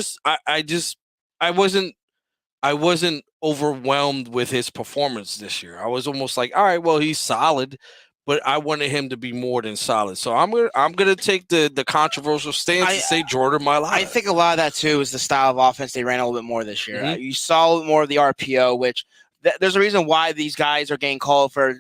[SPEAKER 2] wasn't overwhelmed with his performance this year. I was almost like, all right, well, he's solid, but I wanted him to be more than solid. So I'm gonna take the controversial stance and say Jordan Mailata.
[SPEAKER 1] I think a lot of that too is the style of offense they ran a little bit more this year. You saw more of the RPO, which there's a reason why these guys are getting called for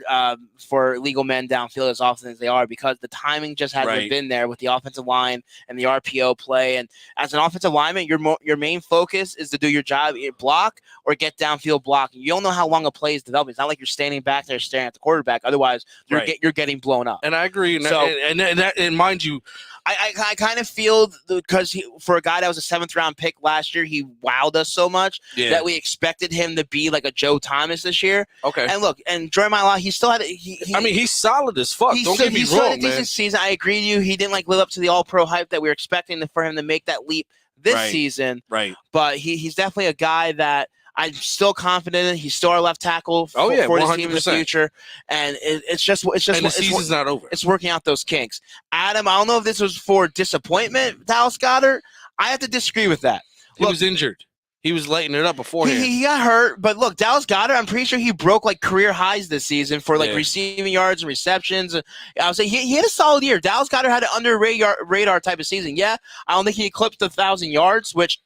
[SPEAKER 1] illegal men downfield as often as they are, because the timing just hasn't been there with the offensive line and the RPO play. And as an offensive lineman, your main focus is to do your job, block or get downfield blocking. You don't know how long a play is developing. It's not like you're standing back there staring at the quarterback. Otherwise, you're getting blown up.
[SPEAKER 2] And I agree. And mind you,
[SPEAKER 1] I kind of feel, because for a guy that was a 7th round pick last year, he wowed us so much that we expected him to be like a Joe Thomas this year. Okay. And look, and Jordan Mailata, he still had
[SPEAKER 2] he's solid as fuck. Don't get me wrong, man. Decent
[SPEAKER 1] season. I agree with you. He didn't live up to the All-Pro hype that we were expecting for him to make that leap this season. Right. But he's definitely a guy that I'm still confident in. He's still our left tackle for this team in the future. And it's just
[SPEAKER 2] and the season's not over.
[SPEAKER 1] It's working out those kinks. Adam, I don't know if this was for disappointment, Dallas Goedert. I have to disagree with that.
[SPEAKER 2] He was injured. He was lighting it up beforehand.
[SPEAKER 1] He got hurt, but look, Dallas Goedert, I'm pretty sure he broke like career highs this season for like receiving yards and receptions. I would say he had a solid year. Dallas Goedert had an under radar type of season. Yeah, I don't think he eclipsed 1,000 yards, which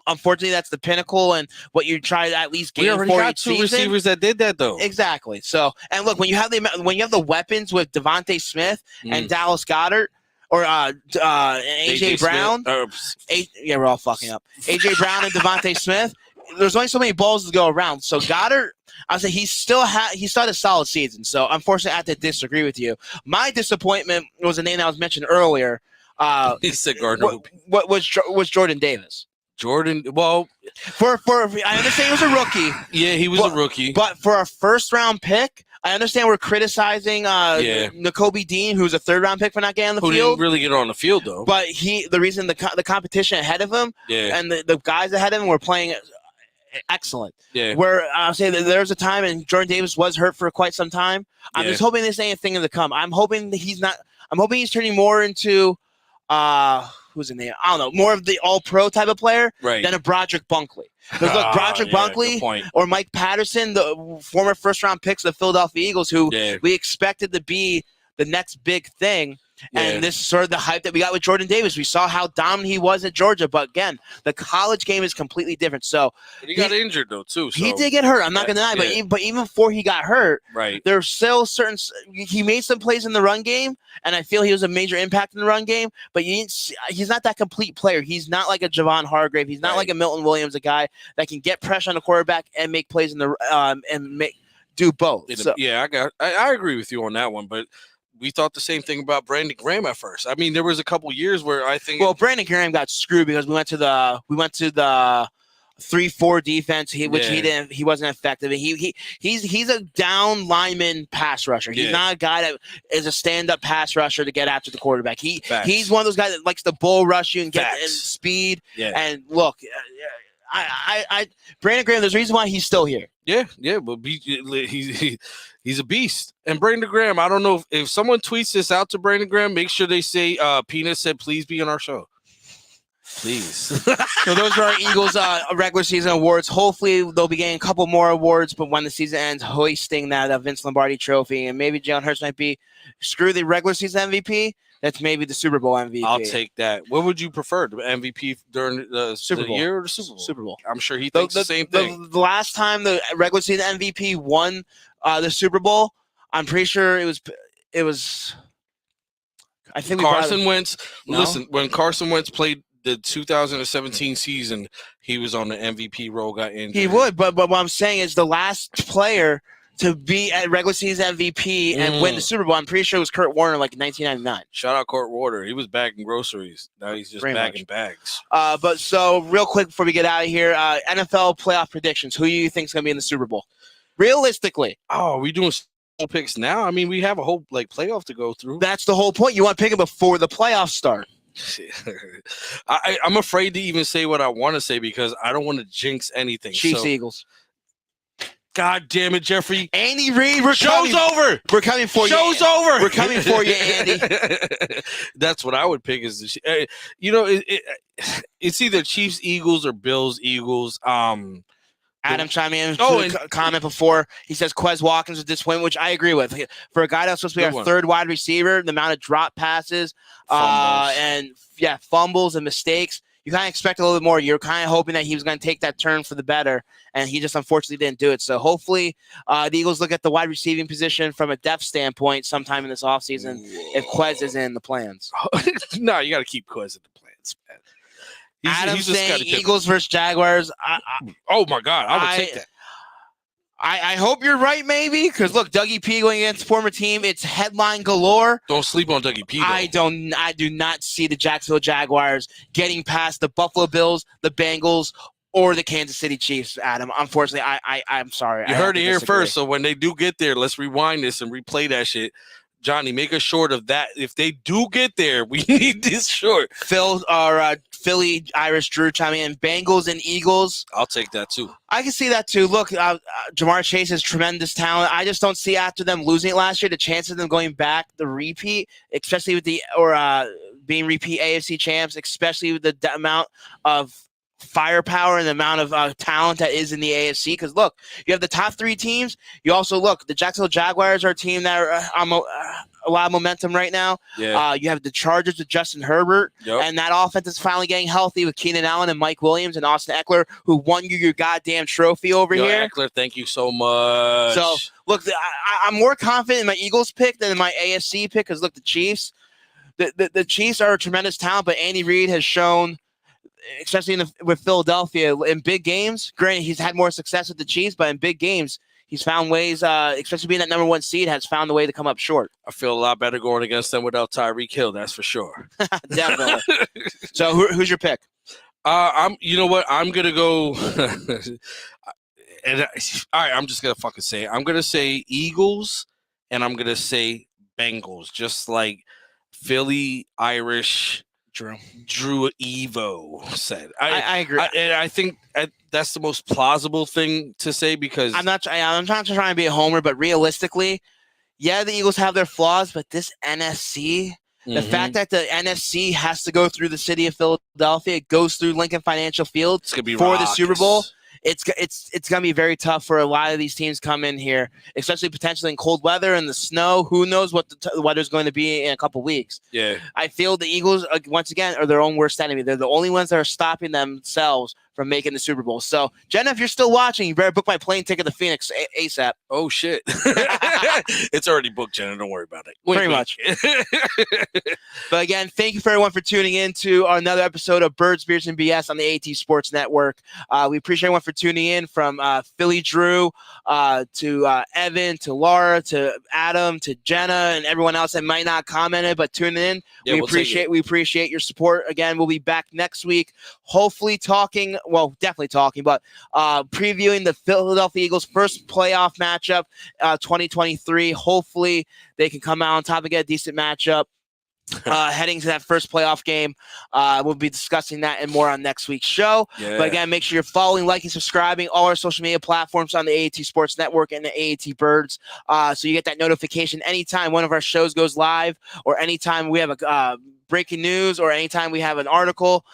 [SPEAKER 1] unfortunately that's the pinnacle and what you try to at least gain.
[SPEAKER 2] We already got two receivers that did that though.
[SPEAKER 1] Exactly. So, and look, when you have the weapons with Devontae Smith and Dallas Goedert, or AJ Brown. We're all fucking up. AJ Brown and Devontae Smith. There's only so many balls to go around. So Goddard, I'll say he started a solid season. So unfortunately, I have to disagree with you. My disappointment was a name that was mentioned earlier.
[SPEAKER 2] He said Gardner.
[SPEAKER 1] What was Jordan Davis?
[SPEAKER 2] Jordan, well,
[SPEAKER 1] for I understand he was a rookie.
[SPEAKER 2] Yeah, he was a rookie.
[SPEAKER 1] But for a 1st round pick, I understand we're criticizing Nakobe Dean, who's a 3rd round pick, for not getting on the field.
[SPEAKER 2] Who didn't really get on the field though.
[SPEAKER 1] But the reason the competition ahead of him and the guys ahead of him were playing excellent. Yeah. Where I'll say that there's a time, and Jordan Davis was hurt for quite some time. I'm just hoping this ain't a thing to come. I'm hoping that he's not. I'm hoping he's turning more into who's in there? I don't know, more of the all-pro type of player than a Broderick Bunkley. Because look, Broderick Bunkley or Mike Patterson, the former 1st round picks of the Philadelphia Eagles, who we expected to be the next big thing, And this is sort of the hype that we got with Jordan Davis. We saw how dominant he was at Georgia, but again, the college game is completely different. So
[SPEAKER 2] he got injured though too. So.
[SPEAKER 1] He did get hurt. I'm not gonna deny, but even before he got hurt, there's still certain. He made some plays in the run game, and I feel he was a major impact in the run game. But he's not that complete player. He's not like a Javon Hargrave. He's not like a Milton Williams, a guy that can get pressure on the quarterback and make plays in the do both. So.
[SPEAKER 2] Yeah, I agree with you on that one, but. We thought the same thing about Brandon Graham at first. I mean, there was a couple years where I think.
[SPEAKER 1] Well, Brandon Graham got screwed because we went to the 3-4 defense, he wasn't effective. He's a down lineman pass rusher. He's not a guy that is a stand-up pass rusher to get after the quarterback. He's one of those guys that likes to bull rush you and get in speed. Yeah. And look, Brandon Graham, there's a reason why he's still here.
[SPEAKER 2] Yeah, but he's a beast. And Brandon Graham, I don't know if someone tweets this out to Brandon Graham, make sure they say Peanut said please be on our show. Please.
[SPEAKER 1] So those are our Eagles regular season awards. Hopefully they'll be getting a couple more awards, but when the season ends, hoisting that Vince Lombardi trophy, and maybe Jalen Hurts might be screw the regular season MVP. That's maybe the Super Bowl MVP.
[SPEAKER 2] I'll take that. What would you prefer, the MVP during the Super Bowl year or the Super Bowl?
[SPEAKER 1] Super Bowl.
[SPEAKER 2] I'm sure he thinks the same thing.
[SPEAKER 1] The last time the regular season MVP won the Super Bowl, I'm pretty sure it was. I think
[SPEAKER 2] Carson Wentz. No? Listen, when Carson Wentz played the 2017 season, he was on the MVP role. Got injured.
[SPEAKER 1] He would, but what I'm saying is the last player to be at regular season MVP and win the Super Bowl, I'm pretty sure it was Kurt Warner, like in 1999.
[SPEAKER 2] Shout out Kurt Warner. He was bagging groceries. Now he's just bagging bags.
[SPEAKER 1] But so real quick before we get out of here, NFL playoff predictions. Who do you think is going to be in the Super Bowl? Realistically.
[SPEAKER 2] Oh, are we doing picks now? I mean, we have a whole playoff to go through.
[SPEAKER 1] That's the whole point. You want to pick it before the playoffs start.
[SPEAKER 2] I'm afraid to even say what I want to say because I don't want to jinx anything.
[SPEAKER 1] Chiefs, Eagles.
[SPEAKER 2] God damn it, Jeffrey.
[SPEAKER 1] Andy Reid,
[SPEAKER 2] show's over.
[SPEAKER 1] We're coming for you.
[SPEAKER 2] Show's over.
[SPEAKER 1] We're coming for you, Andy.
[SPEAKER 2] That's what I would pick is it's either Chiefs, Eagles, or Bills, Eagles.
[SPEAKER 1] Adam chimed in a comment before. He says Quez Watkins is disappointing, which I agree with. For a guy that's supposed to be our third wide receiver, the amount of drop passes fumbles and mistakes, you kind of expect a little bit more. You're kind of hoping that he was going to take that turn for the better, and he just unfortunately didn't do it. So hopefully the Eagles look at the wide receiving position from a depth standpoint sometime in this offseason if Quez is in the plans.
[SPEAKER 2] No, you got to keep Quez in the plans, man.
[SPEAKER 1] Adam's saying Eagles versus Jaguars.
[SPEAKER 2] Oh, my God. I would take that.
[SPEAKER 1] I hope you're right, maybe, because look, Dougie P going against former team, it's headline galore.
[SPEAKER 2] Don't sleep on Dougie P. Though.
[SPEAKER 1] I do not see the Jacksonville Jaguars getting past the Buffalo Bills, the Bengals, or the Kansas City Chiefs. Adam, unfortunately, I'm sorry.
[SPEAKER 2] You heard it here first. So when they do get there, let's rewind this and replay that shit. Johnny, make us short of that. If they do get there, we need this short.
[SPEAKER 1] Philly, Irish, Drew chiming in. Bengals and Eagles.
[SPEAKER 2] I'll take that too.
[SPEAKER 1] I can see that too. Look, Jamar Chase has tremendous talent. I just don't see after them losing it last year, the chances of them going back the repeat, especially with being repeat AFC champs, especially with the amount of firepower and the amount of talent that is in the AFC. Because look, you have the top three teams. You also look, the Jacksonville Jaguars are a team that are a lot of momentum right now.
[SPEAKER 2] Yeah.
[SPEAKER 1] You have the Chargers with Justin Herbert, and that offense is finally getting healthy with Keenan Allen and Mike Williams and Austin Eckler, who won you your goddamn trophy over here.
[SPEAKER 2] Eckler, thank you so much.
[SPEAKER 1] So look, I'm more confident in my Eagles pick than in my AFC pick because look, the Chiefs, the Chiefs are a tremendous talent, but Andy Reid has shown, especially with Philadelphia, in big games. Granted, he's had more success with the Chiefs, but in big games, he's found ways, especially being that number one seed, has found a way to come up short.
[SPEAKER 2] I feel a lot better going against them without Tyreek Hill, that's for sure.
[SPEAKER 1] Definitely. So who's your pick?
[SPEAKER 2] You know what? I'm gonna go. All right, I'm just gonna fucking say it. I'm gonna say Eagles, and I'm gonna say Bengals, just like Philly Irish. Drew Evo said.
[SPEAKER 1] I agree.
[SPEAKER 2] I think that's the most plausible thing to say because
[SPEAKER 1] I'm not trying to be a homer, but realistically, yeah, the Eagles have their flaws, but this NFC, the fact that the NFC has to go through the city of Philadelphia, it goes through Lincoln Financial Field
[SPEAKER 2] it's gonna be
[SPEAKER 1] for the Super Bowl. it's going to be very tough for a lot of these teams come in here, especially potentially in cold weather and the snow. Who knows what the weather's going to be in a couple weeks?
[SPEAKER 2] Yeah.
[SPEAKER 1] I feel the Eagles, once again, are their own worst enemy. They're the only ones that are stopping themselves from making the Super Bowl. So, Jenna, if you're still watching, you better book my plane ticket to Phoenix ASAP.
[SPEAKER 2] Oh, shit. It's already booked, Jenna. Don't worry about it.
[SPEAKER 1] Pretty much. But again, thank you for everyone for tuning in to another episode of Birds, Beers, and BS on the AT Sports Network. We appreciate everyone for tuning in, from Philly Drew to Evan to Laura to Adam to Jenna and everyone else that might not commented but tune in.
[SPEAKER 2] Yeah,
[SPEAKER 1] we appreciate your support. Again, we'll be back next week, hopefully definitely talking, but previewing the Philadelphia Eagles' first playoff matchup, 2023. Hopefully they can come out on top and get a decent matchup. Heading to that first playoff game. We'll be discussing that and more on next week's show.
[SPEAKER 2] Yeah.
[SPEAKER 1] But again, make sure you're following, liking, subscribing all our social media platforms on the AAT Sports Network and the AAT Birds, so you get that notification anytime one of our shows goes live, or anytime we have a breaking news, or anytime we have an article.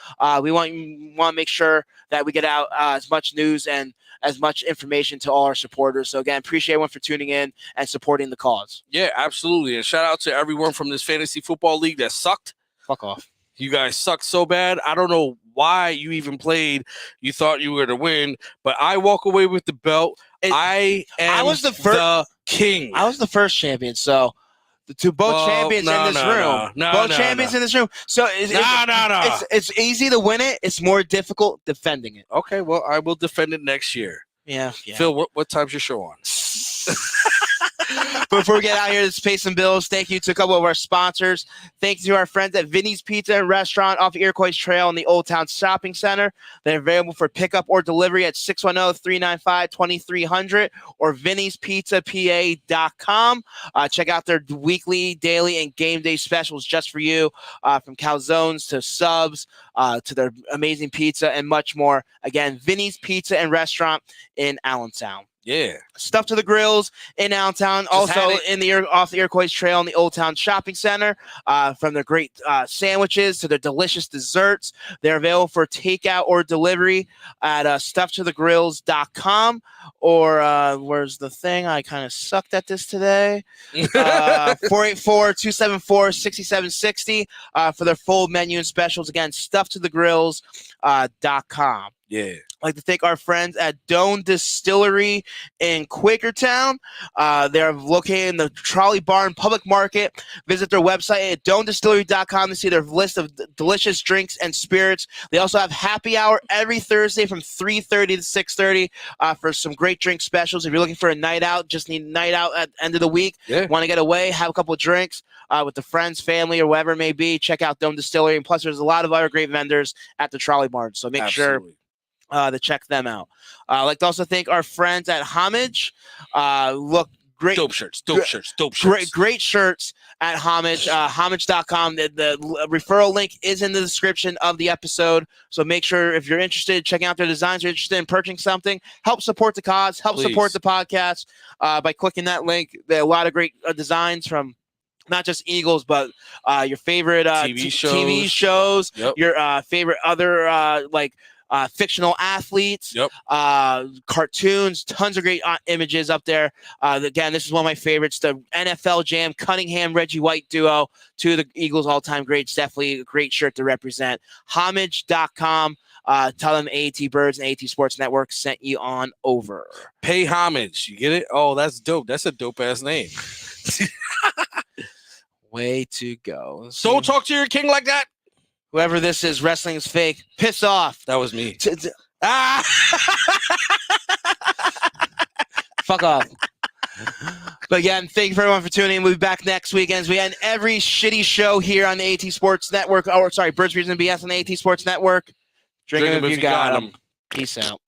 [SPEAKER 1] We want to make sure that we get out as much news and as much information to all our supporters. So again, appreciate everyone for tuning in and supporting the cause.
[SPEAKER 2] Yeah, absolutely. And shout out to everyone from this fantasy football league that sucked.
[SPEAKER 1] Fuck off.
[SPEAKER 2] You guys sucked so bad. I don't know why you even played. You thought you were to win, but I walk away with the belt. I was the king.
[SPEAKER 1] I was the first champion, so to both champions in this room. Both champions in this room. So it's easy to win it. It's more difficult defending it.
[SPEAKER 2] Okay, well, I will defend it next year.
[SPEAKER 1] Yeah.
[SPEAKER 2] Phil, what time's your show on?
[SPEAKER 1] Before we get out here, let's pay some bills. Thank you to a couple of our sponsors. Thank you to our friends at Vinny's Pizza and Restaurant off Iroquois Trail in the Old Town Shopping Center. They're available for pickup or delivery at 610-395-2300 or vinnyspizzapa.com. Check out their weekly, daily, and game day specials just for you, from calzones to subs to their amazing pizza and much more. Again, Vinny's Pizza and Restaurant in Allentown.
[SPEAKER 2] Yeah.
[SPEAKER 1] Stuff to the Grills in Allentown, also off the Iroquois Trail in the Old Town Shopping Center. From their great sandwiches to their delicious desserts, they're available for takeout or delivery at stufftothegrills.com, or where's the thing? I kind of sucked at this today. 484-274-6760 for their full menu and specials. Again, stufftothegrills.com.
[SPEAKER 2] Yeah.
[SPEAKER 1] I'd like to thank our friends at Doan Distillery in Quakertown. They're located in the Trolley Barn Public Market. Visit their website at doandistillery.com to see their list of delicious drinks and spirits. They also have happy hour every Thursday from 3:30 to 6:30 for some great drink specials. If you're looking for a night out, just need a night out at the end of the week, want to get away, have a couple of drinks with the friends, family, or whatever it may be, check out Doan Distillery. And plus, there's a lot of other great vendors at the Trolley Barn, so make sure to check them out. I'd like to also thank our friends at Homage. Look, great
[SPEAKER 2] dope shirts.
[SPEAKER 1] Great shirts at Homage. Homage.com. The referral link is in the description of the episode. So make sure, if you're interested in checking out their designs, you're interested in purchasing something, help support the cause, support the podcast by clicking that link. There are a lot of great designs from not just Eagles, but your favorite TV shows, your favorite other fictional athletes, cartoons, tons of great images up there. Again, this is one of my favorites, the NFL Jam Cunningham-Reggie White duo, two of the Eagles' all-time greats. Definitely a great shirt to represent. Homage.com. Tell them AT Birds and AT Sports Network sent you on over.
[SPEAKER 2] Pay homage. You get it? Oh, that's dope. That's a dope-ass name.
[SPEAKER 1] Way to go.
[SPEAKER 2] Don't talk to your king like that.
[SPEAKER 1] Whoever this is, wrestling is fake. Piss off.
[SPEAKER 2] That was me.
[SPEAKER 1] Fuck off. But again, thank you for everyone for tuning in. We'll be back next week as we end every shitty show here on the AT Sports Network. Birds, Beers, and BS on the AT Sports Network. Drink them if you got them. Peace out.